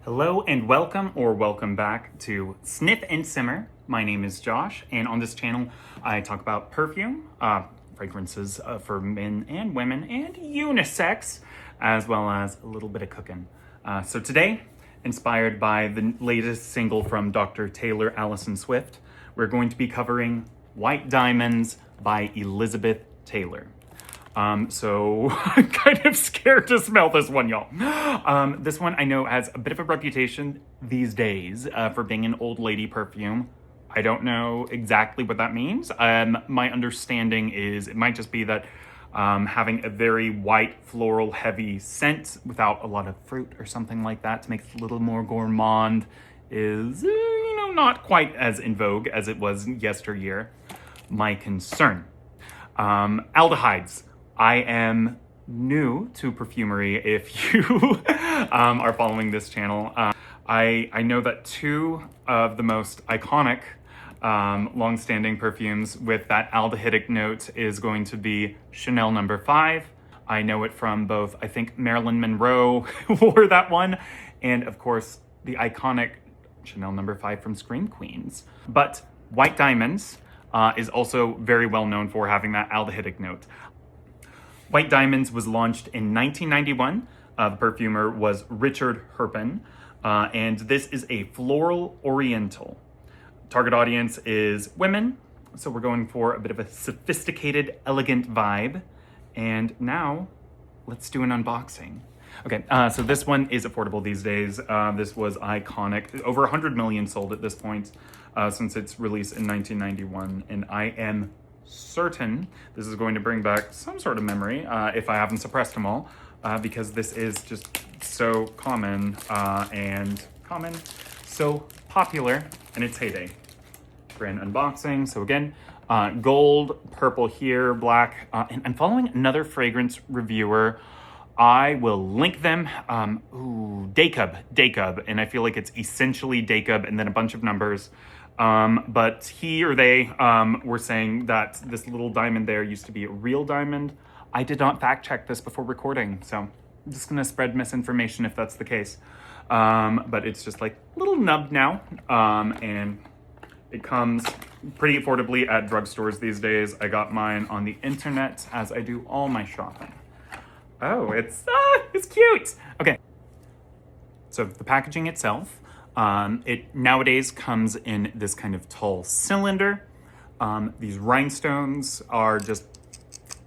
Hello and welcome back to Sniff and Simmer. My name is Josh, and on this channel I talk about perfume, fragrances for men and women, and unisex, as well as a little bit of cooking. So today, inspired by the latest single from Dr. Taylor Allison Swift, we're going to be covering White Diamonds by Elizabeth Taylor. So I'm kind of scared to smell this one, y'all. This one I know has a bit of a reputation these days for being an old lady perfume. I don't know exactly what that means. My understanding is it might just be that having a very white, floral, heavy scent without a lot of fruit or something like that to make it a little more gourmand is, not quite as in vogue as it was yesteryear. My concern. Aldehydes. I am new to perfumery if you are following this channel. I know that two of the most iconic long-standing perfumes with that aldehydic note is going to be Chanel No. 5. I know it from both, I think Marilyn Monroe wore that one, and of course the iconic Chanel No. 5 from Scream Queens. But White Diamonds is also very well known for having that aldehydic note. White Diamonds was launched in 1991. The perfumer was Richard Herpen, and this is a floral oriental. Target audience is women, so we're going for a bit of a sophisticated, elegant vibe. And now, let's do an unboxing. Okay, so this one is affordable these days. This was iconic. Over 100 million sold at this point since its release in 1991, and I am certain this is going to bring back some sort of memory if I haven't suppressed them all, because this is just so common so popular in its heyday. Brand unboxing. So again, gold, purple here, black, and I'm following another fragrance reviewer. I will link them. Dacub, and I feel like it's essentially Dacub and then a bunch of numbers. But he or they were saying that this little diamond there used to be a real diamond. I did not fact check this before recording, so I'm just gonna spread misinformation if that's the case. But it's just like a little nub now, and it comes pretty affordably at drugstores these days. I got mine on the internet, as I do all my shopping. Oh, it's cute. Okay, so the packaging itself. It nowadays comes in this kind of tall cylinder. These rhinestones are just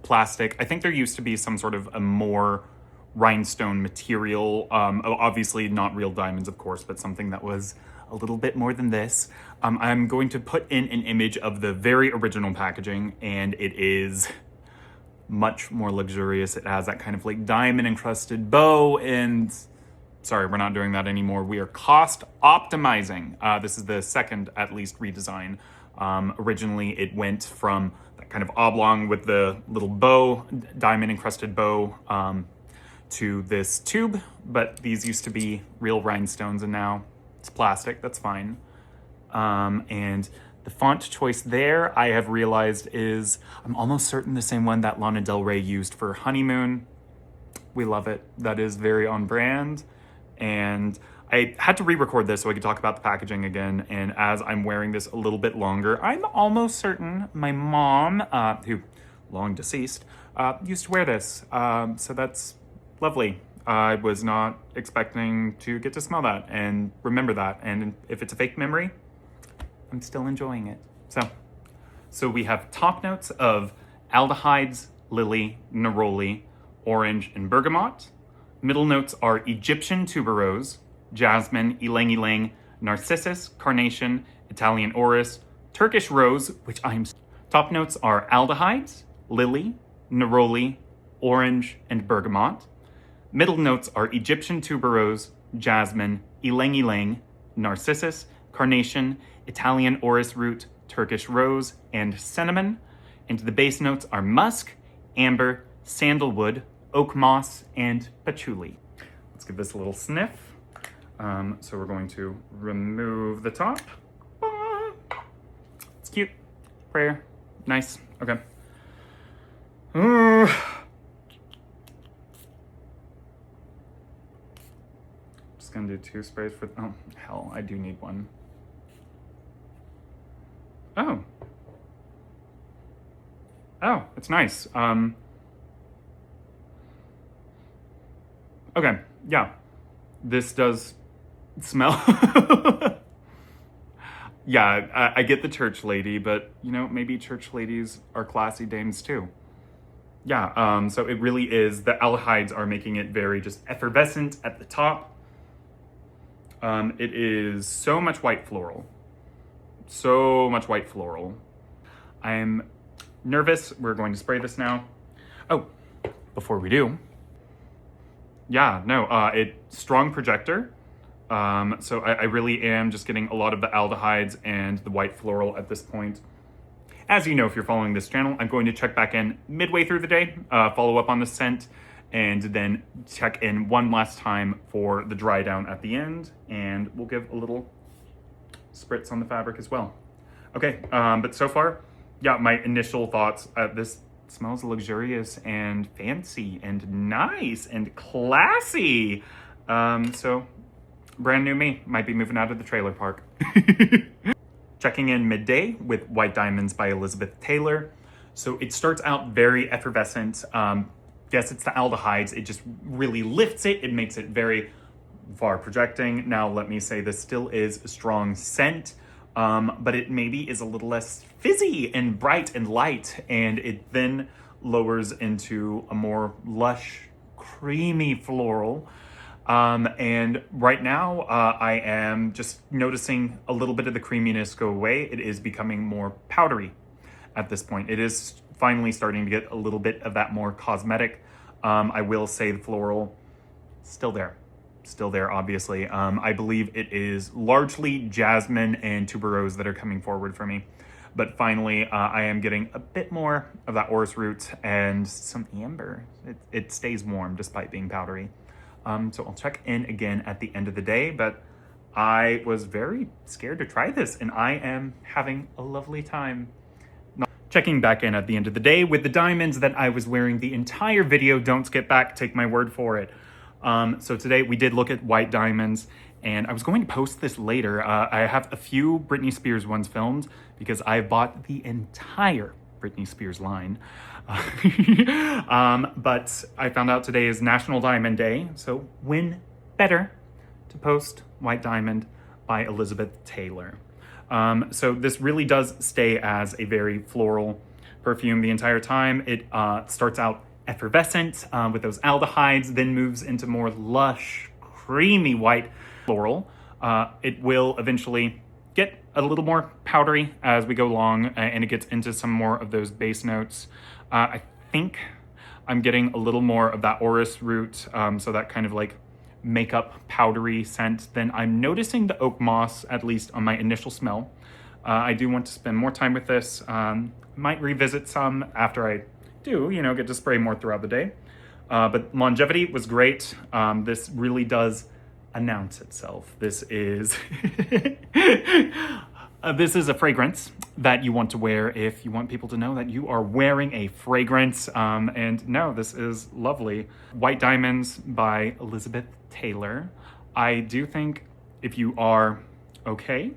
plastic. I think there used to be some sort of a more rhinestone material. Obviously not real diamonds, of course, but something that was a little bit more than this. I'm going to put in an image of the very original packaging, and it is much more luxurious. It has that kind of like diamond encrusted bow, and sorry, we're not doing that anymore. We are cost optimizing. This is the second, at least, redesign. Originally, it went from that kind of oblong with the little bow, diamond encrusted bow, to this tube. But these used to be real rhinestones, and now it's plastic. That's fine. And the font choice there, I have realized, is I'm almost certain the same one that Lana Del Rey used for Honeymoon. We love it. That is very on brand. And I had to re-record this so I could talk about the packaging again. And as I'm wearing this a little bit longer, I'm almost certain my mom, who long deceased, used to wear this. So that's lovely. I was not expecting to get to smell that and remember that. And if it's a fake memory, I'm still enjoying it. So we have top notes of aldehydes, lily, neroli, orange, and bergamot. Middle notes are Egyptian tuberose, jasmine, ylang ylang, narcissus, carnation, Italian orris, Turkish rose, which Top notes are aldehydes, lily, neroli, orange, and bergamot. Middle notes are Egyptian tuberose, jasmine, ylang ylang, narcissus, carnation, Italian orris root, Turkish rose, and cinnamon. And the base notes are musk, amber, sandalwood, oak moss, and patchouli. Let's give this a little sniff. So we're going to remove the top. It's cute. Prayer. Nice. Okay. Just just gonna do 2 sprays for, oh, hell, I do need one. Oh. Oh, it's nice. Okay, yeah. This does smell. Yeah, I get the church lady, but you know, maybe church ladies are classy dames too. Yeah, so it really is, the aldehydes are making it very just effervescent at the top. It is so much white floral. So much white floral. I'm nervous. We're going to spray this now. Oh, before we do. Yeah, no, it's strong projector. So I really am just getting a lot of the aldehydes and the white floral at this point. As you know, if you're following this channel, I'm going to check back in midway through the day, follow up on the scent, and then check in one last time for the dry down at the end, and we'll give a little spritz on the fabric as well. Okay, but so far, yeah, my initial thoughts, this smells luxurious and fancy and nice and classy. So brand new me, might be moving out of the trailer park. Checking in midday with White Diamonds by Elizabeth Taylor. So it starts out very effervescent. Yes, it's the aldehydes. It just really lifts it. It makes it very far projecting. Now, let me say this still is a strong scent, but it maybe is a little less fizzy and bright and light. And it then lowers into a more lush, creamy floral. And right now, I am just noticing a little bit of the creaminess go away. It is becoming more powdery at this point. It is finally starting to get a little bit of that more cosmetic. I will say the floral, still there, obviously. I believe it is largely jasmine and tuberose that are coming forward for me. But finally, I am getting a bit more of that orris root and some amber. It stays warm despite being powdery. So I'll check in again at the end of the day, but I was very scared to try this and I am having a lovely time. Checking back in at the end of the day with the diamonds that I was wearing the entire video. Don't skip back, take my word for it. So today we did look at White Diamonds and I was going to post this later. I have a few Britney Spears ones filmed because I bought the entire Britney Spears line. But I found out today is National Diamond Day, so when better to post White Diamond by Elizabeth Taylor. So this really does stay as a very floral perfume the entire time. It starts out effervescent with those aldehydes, then moves into more lush, creamy white floral. It will eventually get a little more powdery as we go along, and it gets into some more of those base notes. I think I'm getting a little more of that orris root, so that kind of like makeup powdery scent. Then I'm noticing the oak moss, at least on my initial smell. I do want to spend more time with this. Might revisit some after I do, get to spray more throughout the day. But longevity was great. This really does announce itself. This is this is a fragrance that you want to wear if you want people to know that you are wearing a fragrance. And no, this is lovely. White Diamonds by Elizabeth Taylor. I do think if you are okay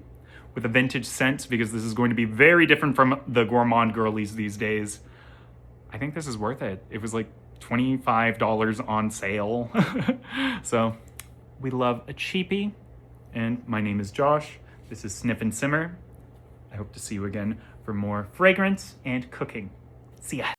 with a vintage scent, because this is going to be very different from the gourmand girlies these days, I think this is worth it. It was like $25 on sale. So we love a cheapie, and my name is Josh. This is Sniff and Simmer. I hope to see you again for more fragrance and cooking. See ya.